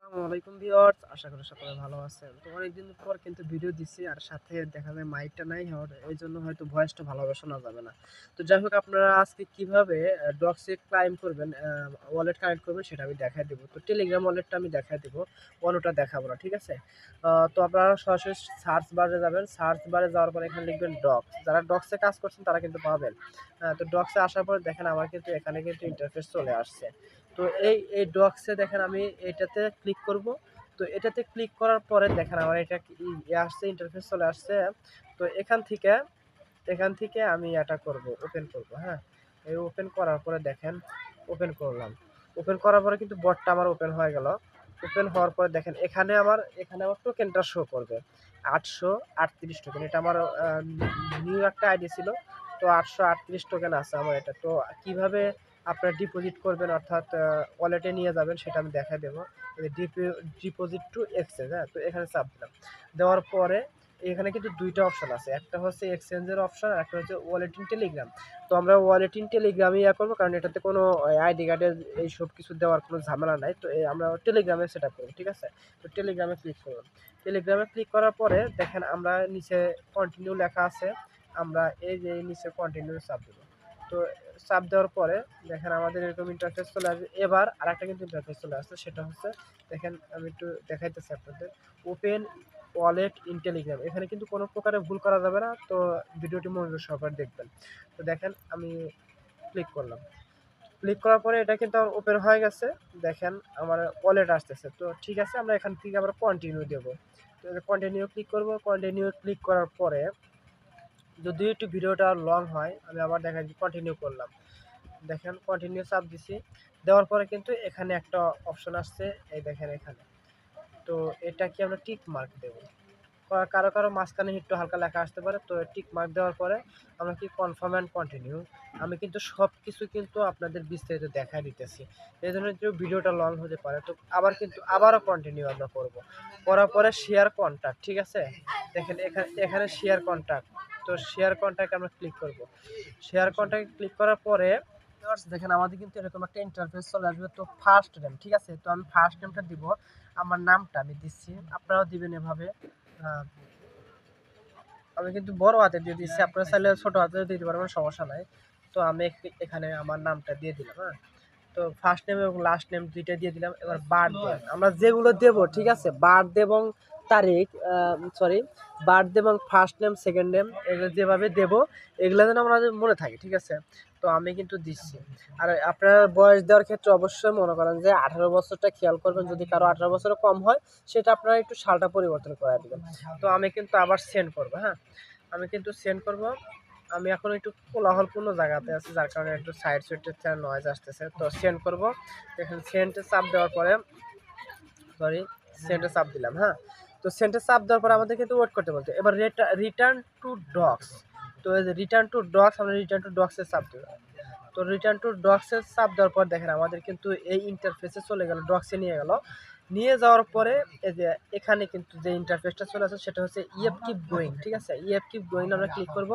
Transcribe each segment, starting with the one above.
আসসালামু আলাইকুম ভিউয়ার্স, আশা করি সকলে ভালো আছেন। তো অনেকদিন পর কিন্তু ভিডিও দিচ্ছি, আর সাথে দেখা যায় মাইকটা নাই হওয়ার এই জন্য হয়তো ভয়েসটা ভালোভাবে শোনা যাবে না। তো যাই হোক, আপনারা আজকে কিভাবে ডক্সে ক্লাইম করবেন, ওয়ালেট কানেক্ট করবেন সেটা আমি দেখায় দেবো। তো টেলিগ্রাম ওয়ালেটটা আমি দেখায় দেবো, অন্যটা দেখাবো না, ঠিক আছে? তো আপনারা সরাসরি সার্চ বারে যাবেন, সার্চ বারে যাওয়ার পরে এখানে লিখবেন ডক্স। যারা ডক্সে কাজ করছেন তারা কিন্তু পাবেন। তো ডক্সে আসার পরে দেখেন আমার কিন্তু এখানে কিন্তু ইন্টারফেস চলে আসছে। তো এই ডক্সে দেখেন আমি এটাতে ক্লিক করব। তো এটাতে ক্লিক করার পরে দেখেন আমার এটা আসছে, ইন্টারফেস চলে আসছে। তো এখান থেকে আমি এটা করব, ওপেন করব। হ্যাঁ, এই ওপেন করার পরে দেখেন ওপেন করলাম। ওপেন করার পরে কিন্তু বটটা আমার ওপেন হয়ে গেল। ওপেন হওয়ার পরে দেখেন এখানে আমার টোকেনটা শো করবে 838 টোকেন। এটা আমার নিউ একটা আইডি ছিল। তো 838 টোকেন আছে আমার এটা। তো কিভাবে আপনারা ডিপোজিট করবেন, অর্থাৎ ওয়ালেটে নিয়ে যাবেন, সেটা আমি দেখাই দেবো। Deposit two exchange. হ্যাঁ, তো এখানে চাপ দিলাম। দেওয়ার পরে এখানে কিন্তু দুইটা অপশন আছে, একটা হচ্ছে এক্সচেঞ্জের অপশন, আর একটা হচ্ছে ওয়ালেট ইন টেলিগ্রাম। তো আমরা ওয়ালেট ইন টেলিগ্রামে করবো, কারণ এটাতে কোনো আইডি কার্ডের এইসব কিছু দেওয়ার কোনো ঝামেলা নাই। তো আমরা টেলিগ্রামে সেট আপ করবো, ঠিক আছে? তো টেলিগ্রামে ক্লিক করলাম। টেলিগ্রামে ক্লিক করার পরে দেখেন আমরা নিচে কন্টিনিউ লেখা আছে, আমরা এই যে নিচে কন্টিনিউ চাপ দেবো। তো চাপ দেওয়ার পরে দেখেন আমাদের এরকম ইন্টারফেস চলে আসবে। এবার আরেকটা কিন্তু ইন্টারফেস চলে আসছে, সেটা হচ্ছে দেখেন আমি একটু দেখাইতেছি আপনাদের। ওপেন ওয়ালেট ইন টেলিগ্রাম, এখানে কিন্তু কোনো প্রকারে ভুল করা যাবে না। তো ভিডিওটি মনোযোগ সহকারে দেখবেন। তো দেখেন আমি ক্লিক করলাম। ক্লিক করার পরে এটা কিন্তু আমার ওপেন হয়ে গেছে। দেখেন আমার ওয়ালেট আসতেছে। তো ঠিক আছে, আমরা এখান থেকে আবার কন্টিনিউ দেবো। তো কন্টিনিউ ক্লিক করব। কন্টিনিউ ক্লিক করার পরে যদি একটু ভিডিওটা লং হয়, আমি আবার দেখা কন্টিনিউ করলাম। দেখেন কন্টিনিউ চাপ দিছি। দেওয়ার পরে কিন্তু এখানে একটা অপশন আসছে, এই দেখেন এখানে। তো এটা কি আমরা টিক মার্ক দেবো। কারো কারো মাঝখানে একটু হালকা লেখা আসতে পারে। তো টিক মার্ক দেওয়ার পরে আমরা কি কনফার্ম অ্যান্ড কন্টিনিউ। আমি কিন্তু সব কিছু কিন্তু আপনাদের বিস্তারিত দেখাই দিতেছি, এই জন্য যে ভিডিওটা লং হতে পারে। তো আবারও কন্টিনিউ আমরা করবো। করার পরে শেয়ার কন্ট্যাক্ট, ঠিক আছে? দেখেন এখানে শেয়ার কন্ট্যাক্ট। তো শেয়ার কন্ট্যাক্ট আমরা ক্লিক করব। শেয়ার কন্ট্যাক্ট ক্লিক করার পরে দেখেন আমাদের কিন্তু এরকম একটা ইন্টারফেস চলে আসবে। তো ফার্স্ট নেম, ঠিক আছে? তো আমি ফার্স্ট নেমটা দিব, আমার নামটা আমি দিচ্ছি, আপনারাও দিবেন এভাবে। আমি কিন্তু বড় হাতে দিয়ে দিচ্ছি, আপনারা চাইলে ছোট হাতে দিতে পারবেন, সমস্যা নাই। তো আমি এখানে আমার নামটা দিয়ে দিলাম। হ্যাঁ, তো ফার্স্ট নেম এবং লাস্ট নেম দুইটা দিয়ে দিলাম। এবার বার্থডে আমরা যেগুলো দেবো, ঠিক আছে? বার্থডে এবং তারিখ, সরি, বার্থডে এবং ফার্স্ট নেম সেকেন্ড নেম, এগুলো যেভাবে দেবো এগুলো যেন আমাদের মনে থাকে, ঠিক আছে? তো আমি কিন্তু দিচ্ছি। আর আপনার বয়স দেওয়ার ক্ষেত্রে অবশ্যই মনে করেন যে 18 বছরটা খেয়াল করবেন। যদি কারো 18 বছরের কম হয়, সেটা আপনারা একটু সালটা পরিবর্তন করে দেবেন। তো আমি কিন্তু আবার সেন্ড করবো। হ্যাঁ, আমি কিন্তু সেন্ড করব। আমি এখন একটু কোলাহলপূর্ণ জায়গাতে আছি, যার কারণে একটু সাইড সুইটের নয়েজ আসতেছে। তো সেন্ড করব। দেখেন সেন্টে চাপ দেওয়ার পরে, সরি, সেন্টে চাপ দিলাম। হ্যাঁ, তো সেন্টে চাপ দেওয়ার পরে আমাদের কিন্তু ওয়েট করতে বলতে। এবার রিটার্ন টু ডক্স। তো এই যে রিটার্ন টু ডক্স, আমরা রিটার্ন টু ডক্সে চাপ দিলাম। তো রিটার্ন টু ডক্সে চাপ দেওয়ার পর দেখেন আমাদের কিন্তু এই ইন্টারফেসে চলে গেল, ডক্সে নিয়ে গেল। নিয়ে যাওয়ার পরে এই যে এখানে কিন্তু যে ইন্টারফেসটা চলে আসে সেটা হচ্ছে ইএফ কিপ গোয়িং, ঠিক আছে? ইএফ কিপ গোয়িং আমরা ক্লিক করব।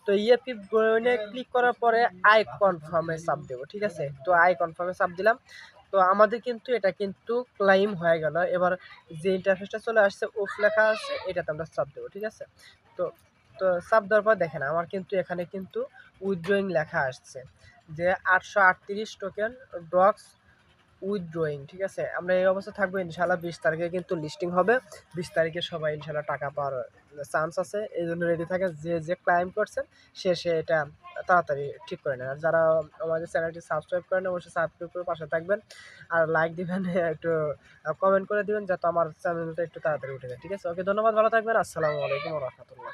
তো ইএফ কিপ গোয়িংয়ে ক্লিক করার পরে আই কনফার্মে চাপ দেবো, ঠিক আছে? তো আই কনফার্মে চাপ দিলাম। তো আমাদের কিন্তু এটা কিন্তু ক্লাইম হয়ে গেল। এবার যে ইন্টারফেসটা চলে আসছে ওফ লেখা আছে, এটাতে আমরা চাপ দেবো, ঠিক আছে? তো তো চাপ দেওয়ার পর দেখেন আমার কিন্তু এখানে কিন্তু উইথড্রয়িং লেখা আসছে যে 838 টোকেন ডক্স উইথড্রয়িং, ঠিক আছে? আমরা এই অবস্থা থাকবো ইনশাল্লাহ। 20 তারিখে কিন্তু লিস্টিং হবে। 20 তারিখে সবাই ইনশাল্লাহ টাকা পাওয়ার চান্স আছে, এই জন্য রেডি থাকেন। যে ক্লাইম করছেন সে এটা তাড়াতাড়ি ঠিক করে নেন। আর যারা আমাদের চ্যানেলটি সাবস্ক্রাইব করেন, অবশ্যই সাবস্ক্রাইব করে পাশে থাকবেন, আর লাইক দিবেন, একটু কমেন্ট করে দিবেন, যাতে আমার চ্যানেলটা একটু তাড়াতাড়ি উঠে যায়, ঠিক আছে? ওকে, ধন্যবাদ, ভালো থাকবেন। আসসালামু আলাইকুম ওয়া রাহমাতুল্লাহ।